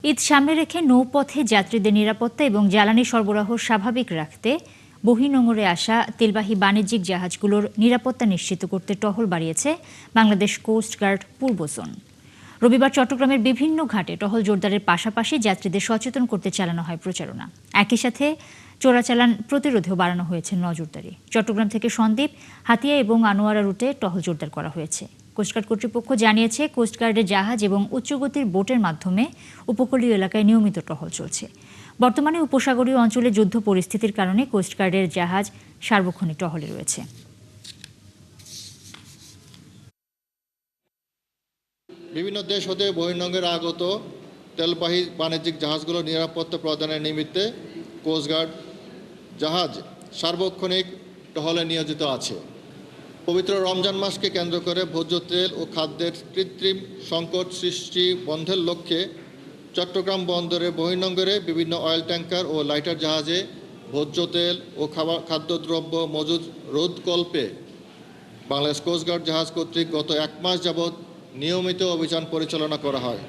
ঈদ সামনে রেখে নৌপথে যাত্রীদের নিরাপত্তা এবং জ্বালানি সরবরাহ স্বাভাবিক রাখতে বহির্নোঙরে আসা তেলবাহী বাণিজ্যিক জাহাজগুলোর নিরাপত্তা নিশ্চিত করতে টহল বাড়িয়েছে বাংলাদেশ কোস্টগার্ড পূর্ব জোন। রবিবার চট্টগ্রামের বিভিন্ন ঘাটে টহল জোরদারের পাশাপাশি যাত্রীদের সচেতন করতে চালানো হয় প্রচারণা। একই সাথে চোরাচালান প্রতিরোধেও বাড়ানো হয়েছে নজরদারি। চট্টগ্রাম থেকে সন্দ্বীপ, হাতিয়া এবং আনোয়ারা রুটে টহল জোরদার করা হয়েছে। কোস্টগার্ড কর্তৃপক্ষ জানিয়েছে, কোস্টগার্ডের জাহাজ এবং উচ্চগতির বোটের মাধ্যমে উপকূলীয় এলাকায় নিয়মিত টহল চলছে। বর্তমানে উপসাগরীয় অঞ্চলে যুদ্ধ পরিস্থিতির কারণে কোস্টগার্ডের জাহাজ সার্বক্ষণিক টহলে রয়েছে। বিভিন্ন দেশ হতে বহির্নোঙরে আগত তেলবাহী বাণিজ্যিক জাহাজগুলো নিরাপত্তা প্রদানের নিমিত্তে কোস্টগার্ড জাহাজ সার্বক্ষণিক টহলে নিয়োজিত আছে। পবিত্র রমজান মাসকে কেন্দ্র করে ভোজ্য তেল ও খাদ্যের কৃত্রিম সংকট সৃষ্টি বন্ধের লক্ষ্যে চট্টগ্রাম বন্দরে বহির্নোঙরে বিভিন্ন অয়েল ট্যাঙ্কার ও লাইটার জাহাজে ভোজ্য তেল ও খাদ্যদ্রব্য মজুদ রোধকল্পে বাংলাদেশ কোস্টগার্ড জাহাজ কর্তৃক গত 1 মাস যাবৎ নিয়মিত অভিযান পরিচালনা করা হয়।